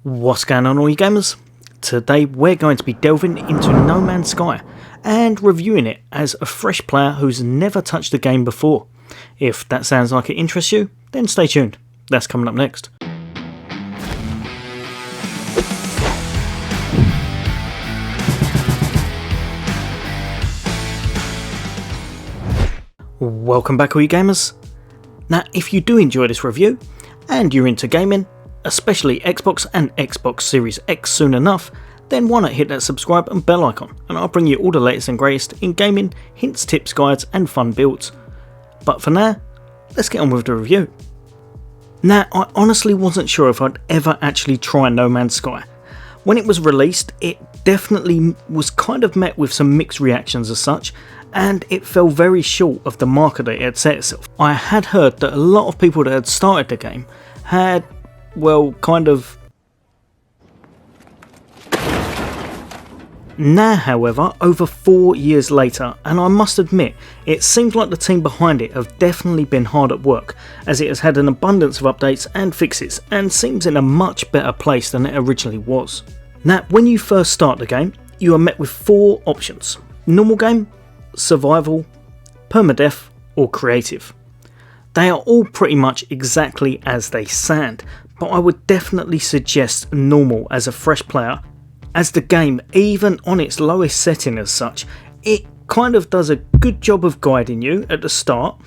What's going on, all you gamers? Today we're going to be delving into No Man's Sky and reviewing it as a fresh player who's never touched the game before. If that sounds like it interests you, then stay tuned. That's coming up next. Welcome back, all you gamers. Now, if you do enjoy this review and you're into gaming, especially Xbox and Xbox Series X soon enough, then why not hit that subscribe and bell icon, and I'll bring you all the latest and greatest in gaming, hints, tips, guides and fun builds. But for now, let's get on with the review. Now, I honestly wasn't sure if I'd ever actually try No Man's Sky. When it was released, it definitely was kind of met with some mixed reactions as such, and it fell very short of the marker that it had set itself. I had heard that a lot of people that had started the game had, well, kind of... Now, however, over 4 years later, and I must admit, it seems like the team behind it have definitely been hard at work, as it has had an abundance of updates and fixes, and seems in a much better place than it originally was. Now, when you first start the game, you are met with 4 options: normal game, survival, permadeath, or creative. They are all pretty much exactly as they sound, but I would definitely suggest normal as a fresh player, as the game, even on its lowest setting as such, it kind of does a good job of guiding you at the start.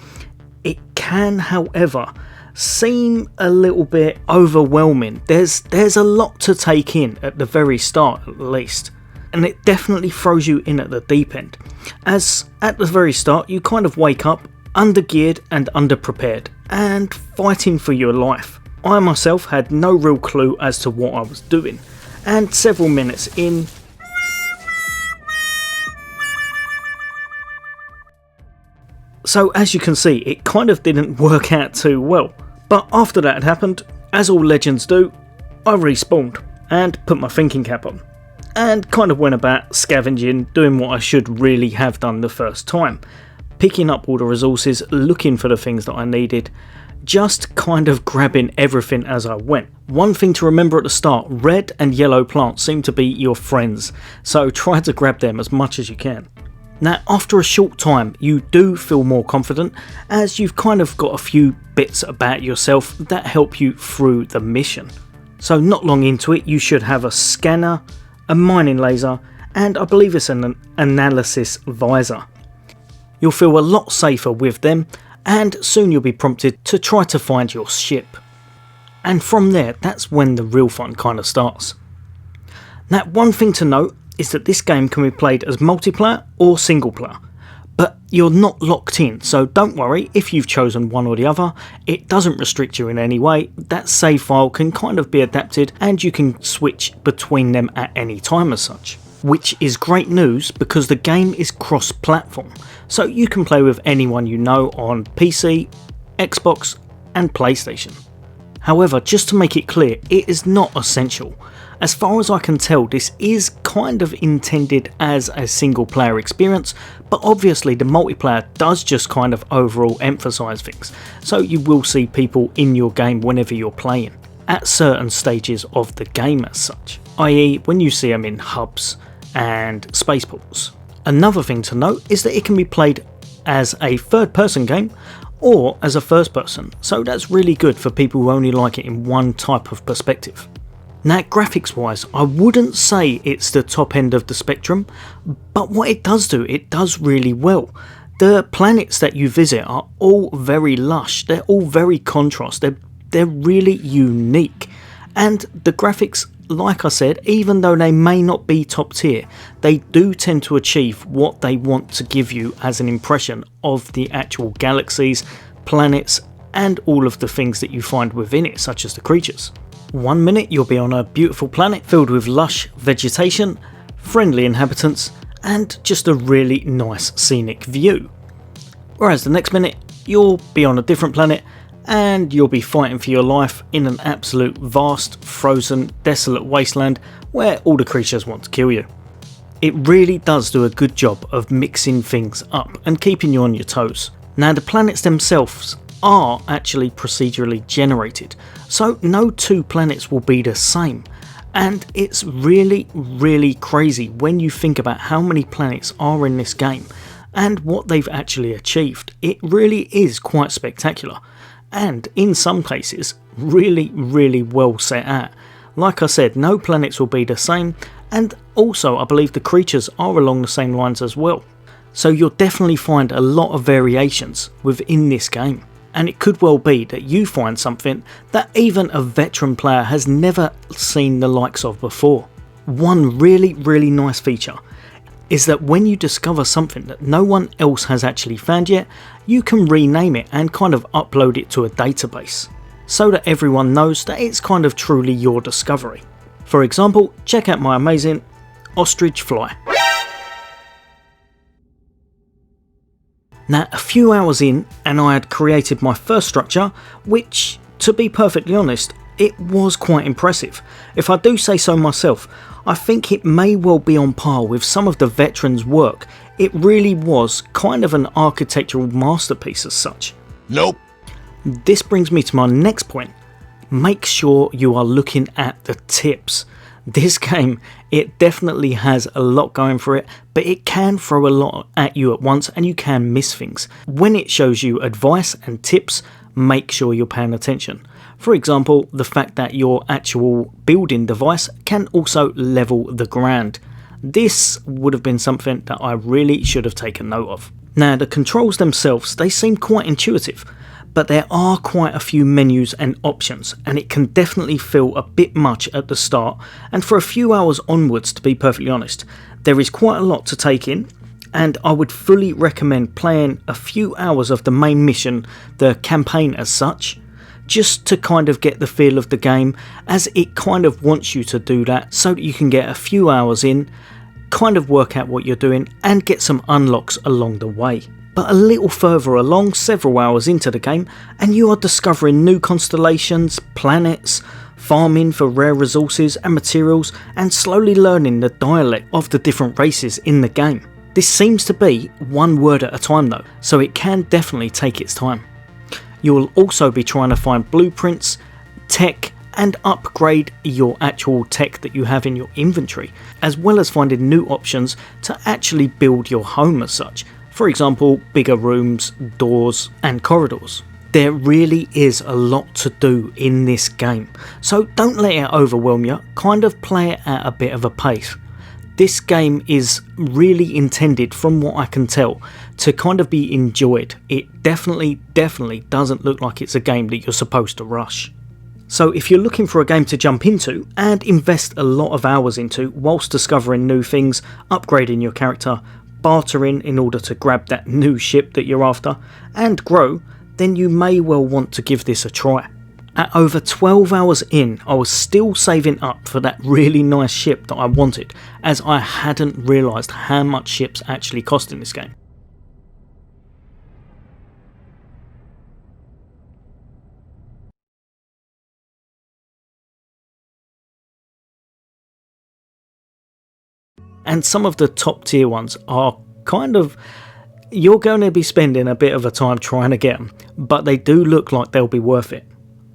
It can, however, seem a little bit overwhelming. There's a lot to take in at the very start, at least, and it definitely throws you in at the deep end, as at the very start you kind of wake up undergeared and underprepared and fighting for your life. I myself had no real clue as to what I was doing, and several minutes in, so as you can see, it kind of didn't work out too well. But after that had happened, as all legends do, I respawned and put my thinking cap on, and kind of went about scavenging, doing what I should really have done the first time, picking up all the resources, looking for the things that I needed, just kind of grabbing everything as I went. One thing to remember at the start: red and yellow plants seem to be your friends, so try to grab them as much as you can. Now, after a short time, you do feel more confident, as you've kind of got a few bits about yourself that help you through the mission. So not long into it, you should have a scanner, a mining laser, and I believe it's an analysis visor. You'll feel a lot safer with them, and soon you'll be prompted to try to find your ship. And from there, that's when the real fun kind of starts. Now, one thing to note is that this game can be played as multiplayer or single player, but you're not locked in, so don't worry if you've chosen one or the other. It doesn't restrict you in any way. That save file can kind of be adapted, and you can switch between them at any time as such, which is great news because the game is cross-platform, so you can play with anyone you know on PC, Xbox and PlayStation. However, just to make it clear, it is not essential. As far as I can tell, this is kind of intended as a single player experience, but obviously the multiplayer does just kind of overall emphasise things, so you will see people in your game whenever you're playing, at certain stages of the game as such, i.e. when you see them in hubs and spaceports. Another thing to note is that it can be played as a third person game or as a first person, so that's really good for people who only like it in one type of perspective. Now, graphics wise, I wouldn't say it's the top end of the spectrum, but what it does do, it does really well. The planets that you visit are all very lush, they're all very contrast, they're really unique, and the graphics, like I said, even though they may not be top tier, they do tend to achieve what they want to give you as an impression of the actual galaxies, planets, and all of the things that you find within it, such as the creatures. 1 minute you'll be on a beautiful planet filled with lush vegetation, friendly inhabitants, and just a really nice scenic view. Whereas the next minute you'll be on a different planet and you'll be fighting for your life in an absolute vast, frozen, desolate wasteland where all the creatures want to kill you. It really does do a good job of mixing things up and keeping you on your toes. Now, the planets themselves are actually procedurally generated, so no two planets will be the same, And it's really crazy when you think about how many planets are in this game and what they've actually achieved. It really is quite spectacular, and in some cases really well set out. Like I said, no planets will be the same, and also I believe the creatures are along the same lines as well. So you'll definitely find a lot of variations within this game, and it could well be that you find something that even a veteran player has never seen the likes of before. One really nice feature is that when you discover something that no one else has actually found yet, you can rename it and kind of upload it to a database, so that everyone knows that it's kind of truly your discovery. For example, check out my amazing ostrich fly. Now, a few hours in and I had created my first structure, which, to be perfectly honest, it was quite impressive. If I do say so myself, I think it may well be on par with some of the veterans' work. It really was kind of an architectural masterpiece as such. Nope. This brings me to my next point. Make sure you are looking at the tips. This game, it definitely has a lot going for it, but it can throw a lot at you at once and you can miss things. When it shows you advice and tips, make sure you're paying attention. For example, the fact that your actual building device can also level the ground. This would have been something that I really should have taken note of. Now, the controls themselves, they seem quite intuitive, but there are quite a few menus and options, and it can definitely feel a bit much at the start, and for a few hours onwards, to be perfectly honest. There is quite a lot to take in, and I would fully recommend playing a few hours of the main mission, the campaign as such, just to kind of get the feel of the game, as it kind of wants you to do that so that you can get a few hours in, kind of work out what you're doing and get some unlocks along the way. But a little further along, several hours into the game, and you are discovering new constellations, planets, farming for rare resources and materials, and slowly learning the dialect of the different races in the game. This seems to be one word at a time though, so it can definitely take its time. You will also be trying to find blueprints, tech, and upgrade your actual tech that you have in your inventory, as well as finding new options to actually build your home as such. For example, bigger rooms, doors, and corridors. There really is a lot to do in this game, so don't let it overwhelm you, kind of play it at a bit of a pace. This game is really intended, from what I can tell, to kind of be enjoyed. It definitely doesn't look like it's a game that you're supposed to rush. So if you're looking for a game to jump into and invest a lot of hours into whilst discovering new things, upgrading your character, bartering in order to grab that new ship that you're after, and grow, then you may well want to give this a try. At over 12 hours in, I was still saving up for that really nice ship that I wanted, as I hadn't realised how much ships actually cost in this game. And some of the top tier ones are kind of, you're going to be spending a bit of a time trying to get them, but they do look like they'll be worth it.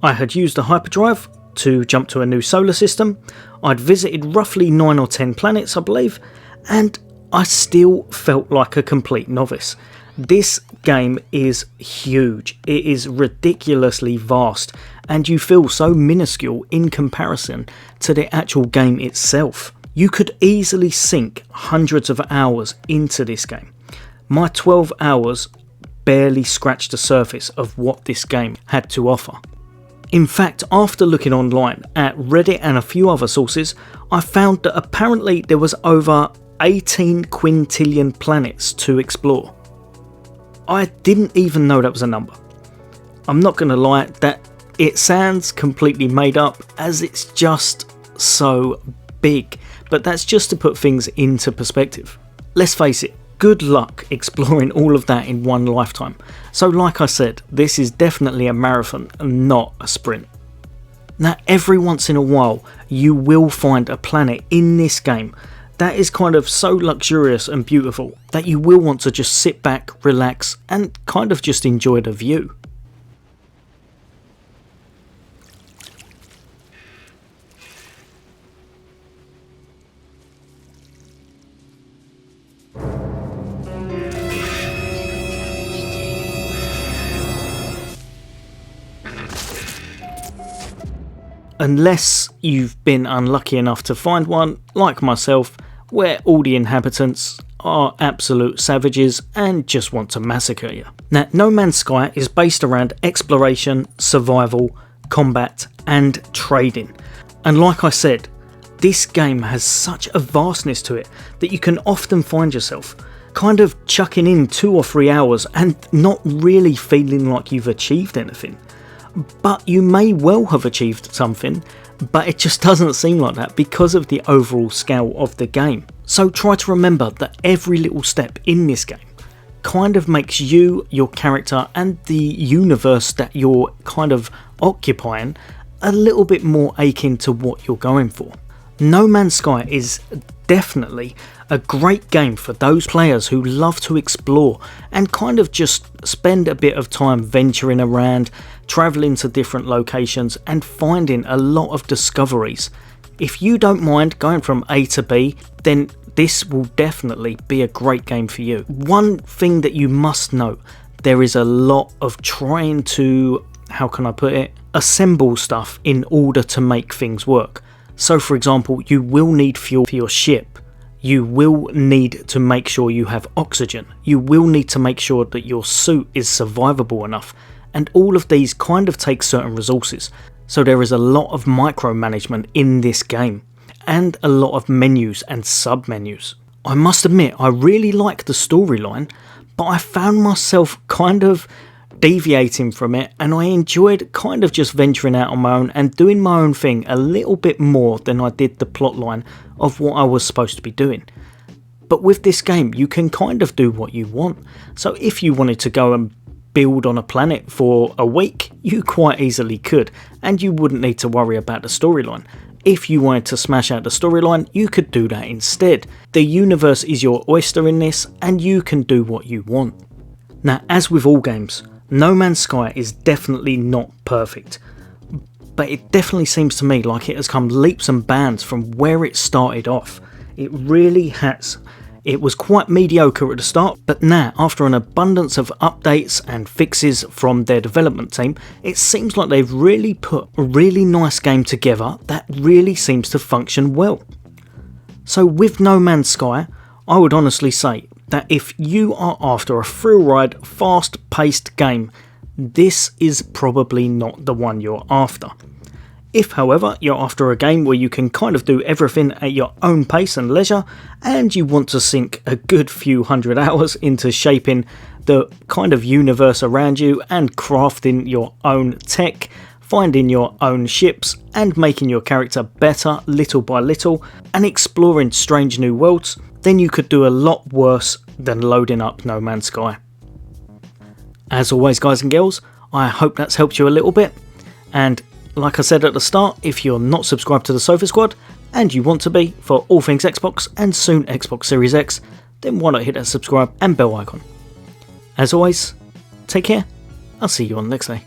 I had used a hyperdrive to jump to a new solar system, I'd visited roughly 9 or 10 planets I believe, and I still felt like a complete novice. This game is huge, it is ridiculously vast, and you feel so minuscule in comparison to the actual game itself. You could easily sink hundreds of hours into this game. My 12 hours barely scratched the surface of what this game had to offer. In fact, after looking online at Reddit and a few other sources, I found that apparently there was over 18 quintillion planets to explore. I didn't even know that was a number. I'm not going to lie, that it sounds completely made up, as it's just so big, but that's just to put things into perspective. Let's face it, good luck exploring all of that in one lifetime. So like I said, this is definitely a marathon and not a sprint. Now, every once in a while you will find a planet in this game that is kind of so luxurious and beautiful that you will want to just sit back, relax, and kind of just enjoy the view. unless you've been unlucky enough to find one, like myself, where all the inhabitants are absolute savages and just want to massacre you. Now, No Man's Sky is based around exploration, survival, combat and trading. And like I said, this game has such a vastness to it that you can often find yourself kind of chucking in 2 or 3 hours and not really feeling like you've achieved anything. But you may well have achieved something, but it just doesn't seem like that because of the overall scale of the game. So try to remember that every little step in this game kind of makes you, your character and the universe that you're kind of occupying a little bit more akin to what you're going for. No Man's Sky is definitely a great game for those players who love to explore and kind of just spend a bit of time venturing around, travelling to different locations and finding a lot of discoveries. If you don't mind going from A to B, then this will definitely be a great game for you. One thing that you must note, there is a lot of trying to, how can I put it, assemble stuff in order to make things work. So for example, you will need fuel for your ship, you will need to make sure you have oxygen, you will need to make sure that your suit is survivable enough, and all of these kind of take certain resources. So there is a lot of micromanagement in this game, and a lot of menus and sub-menus. I must admit, I really like the storyline, but I found myself kind of deviating from it, and I enjoyed kind of just venturing out on my own and doing my own thing a little bit more than I did the plotline of what I was supposed to be doing. But with this game, you can kind of do what you want. So if you wanted to go and build on a planet for a week, you quite easily could, and you wouldn't need to worry about the storyline. If you wanted to smash out the storyline, you could do that instead. The universe is your oyster in this, and you can do what you want. Now, as with all games, No Man's Sky is definitely not perfect, but it definitely seems to me like it has come leaps and bounds from where it started off. It really has. It was quite mediocre at the start, but now, after an abundance of updates and fixes from their development team, it seems like they've really put a really nice game together that really seems to function well. So with No Man's Sky, I would honestly say that if you are after a thrill ride, fast paced game, this is probably not the one you're after. If, however, you're after a game where you can kind of do everything at your own pace and leisure, and you want to sink a good few hundred hours into shaping the kind of universe around you and crafting your own tech, finding your own ships and making your character better little by little, and exploring strange new worlds, then you could do a lot worse than loading up No Man's Sky. As always, guys and girls, I hope that's helped you a little bit, and like I said at the start, if you're not subscribed to the Sofa Squad, and you want to be for all things Xbox and soon Xbox Series X, then why not hit that subscribe and bell icon. As always, take care, I'll see you on the next day.